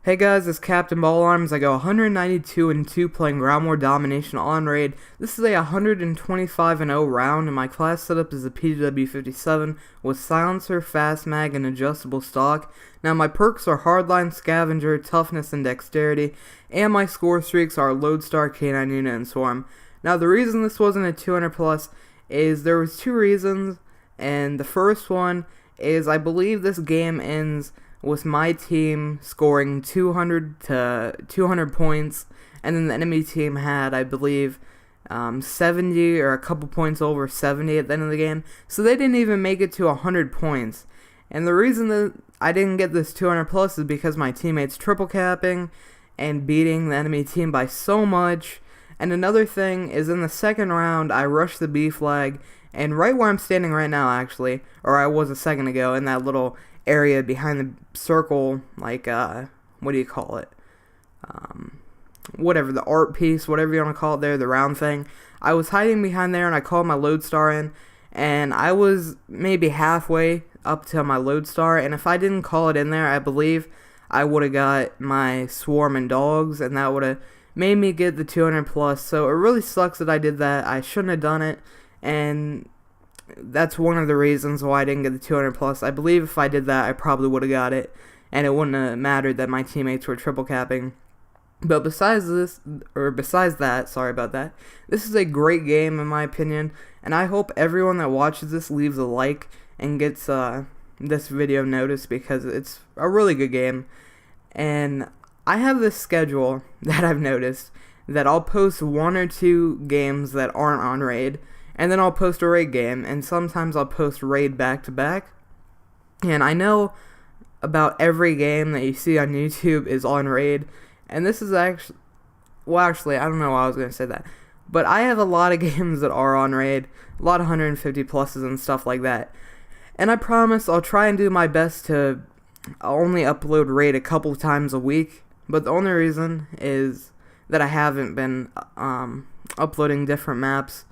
Hey guys, it's Captain Ball Arms. I go 192 and 2 playing Ground War Domination on Raid. This is a 125 and 0 round, and my class setup is a PDW 57 with silencer, fast mag, and adjustable stock. Now my perks are Hardline, Scavenger, Toughness, and Dexterity, and my score streaks are Lodestar, K9 Unit, and Swarm. Now the reason this wasn't a 200 plus is there was two reasons, and the first one is I believe this game ends with my team scoring 200 to 200 points, and then the enemy team had, I believe, 70 or a couple points over 70 at the end of the game, so they didn't even make it to 100 points. And the reason that I didn't get this 200 plus is because my teammates triple capping and beating the enemy team by so much. And another thing is, in the second round, I rushed the B flag, and right where I'm standing right now, actually, or I was a second ago, in that little area behind the circle, like, what do you call it? Whatever, the art piece, whatever you want to call it there, the round thing. I was hiding behind there, and I called my Lodestar in, and I was maybe halfway up to my Lodestar, and if I didn't call it in there, I believe I would have got my Swarm and Dogs, and that would have made me get the 200 plus, so it really sucks that I did that. I shouldn't have done it, and that's one of the reasons why I didn't get the 200 plus. I believe if I did that, I probably would have got it, and it wouldn't have mattered that my teammates were triple capping. But besides that, sorry about that, this is a great game in my opinion, and I hope everyone that watches this leaves a like and gets this video noticed, because it's a really good game. And I have this schedule that I've noticed that I'll post one or two games that aren't on Raid, and then I'll post a Raid game, and sometimes I'll post Raid back to back. And I know about every game that you see on YouTube is on Raid, and this is actually, well, actually, I don't know why I was going to say that, but I have a lot of games that are on Raid, a lot of 150 pluses and stuff like that. And I promise I'll try and do my best to only upload Raid a couple times a week, but the only reason is that I haven't been uploading different maps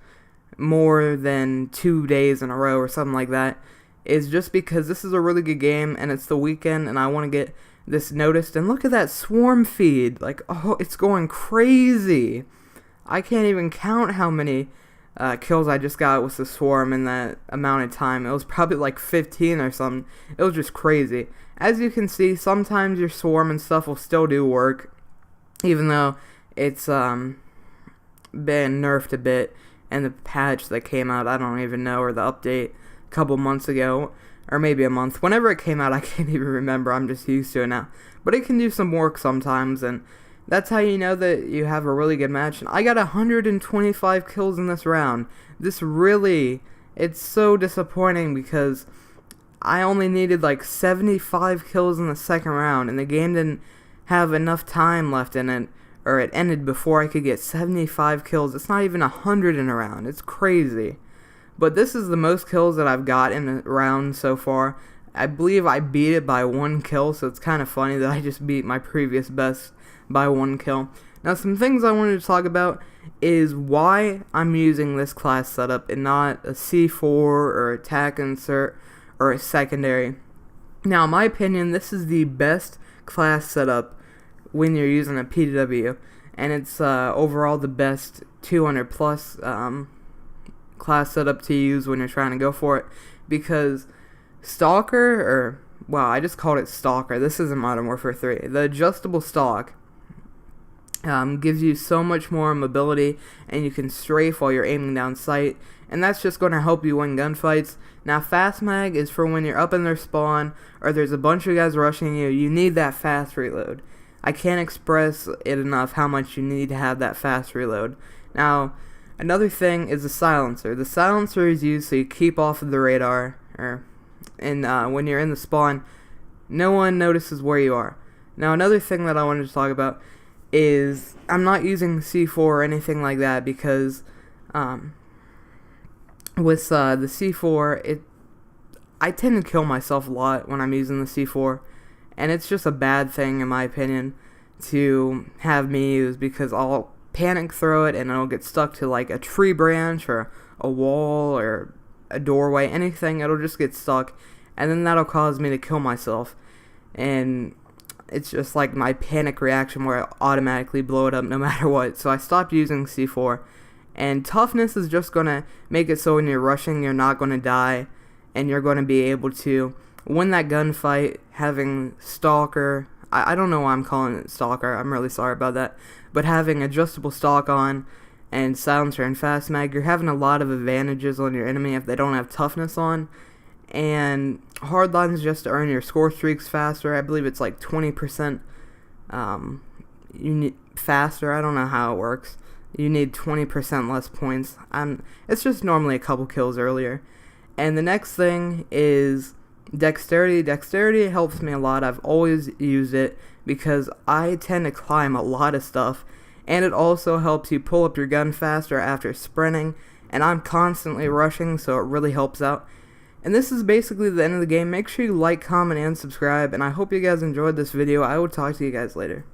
more than 2 days in a row or something like that, is just because this is a really good game and it's the weekend and I want to get this noticed. And look at that Swarm feed, like, oh, it's going crazy. I can't even count how many kills I just got with the Swarm in that amount of time. It was probably like 15 or something. It was just crazy. As you can see, sometimes your Swarm and stuff will still do work, even though it's been nerfed a bit. And the patch that came out, I don't even know, or the update a couple months ago, or maybe a month. Whenever it came out, I can't even remember. I'm just used to it now. But it can do some work sometimes, and that's how you know that you have a really good match. And I got 125 kills in this round. This really, it's so disappointing because I only needed like 75 kills in the second round, and the game didn't have enough time left in it, or it ended before I could get 75 kills. It's not even 100 in a round. It's crazy. But this is the most kills that I've got in a round so far. I believe I beat it by 1 kill, so it's kind of funny that I just beat my previous best by 1 kill. Now, some things I wanted to talk about is why I'm using this class setup and not a C4 or attack insert or a secondary. Now, in my opinion, this is the best class setup when you're using a PDW, and it's overall the best 200 plus class setup to use when you're trying to go for it, because Stalker, or, well, I just called it Stalker, this isn't Modern Warfare 3, the adjustable stock gives you so much more mobility, and you can strafe while you're aiming down sight, and that's just going to help you win gunfights. Now, fast mag is for when you're up in their spawn, or there's a bunch of guys rushing you, you need that fast reload. I can't express it enough how much you need to have that fast reload. Now, another thing is the silencer. The silencer is used so you keep off of the radar, and when you're in the spawn, no one notices where you are. Now, another thing that I wanted to talk about is I'm not using C4 or anything like that, because with the C4, I tend to kill myself a lot when I'm using the C4. And it's just a bad thing, in my opinion, to have me use, because I'll panic throw it and it'll get stuck to like a tree branch or a wall or a doorway, anything. It'll just get stuck, and then that'll cause me to kill myself. And it's just like my panic reaction where I automatically blow it up no matter what. So I stopped using C4. And toughness is just going to make it so when you're rushing, you're not going to die, and you're going to be able to win that gunfight. Having Stalker, I don't know why I'm calling it Stalker, I'm really sorry about that, but having adjustable stock on and silencer and fast mag, you're having a lot of advantages on your enemy if they don't have toughness on. And hardlines just to earn your score streaks faster. I believe it's like 20% faster. I don't know how it works. You need 20% less points. It's just normally a couple kills earlier. And the next thing is dexterity. Dexterity helps me a lot. I've always used it because I tend to climb a lot of stuff. And it also helps you pull up your gun faster after sprinting. And I'm constantly rushing, so it really helps out. And this is basically the end of the game. Make sure you like, comment, and subscribe. And I hope you guys enjoyed this video. I will talk to you guys later.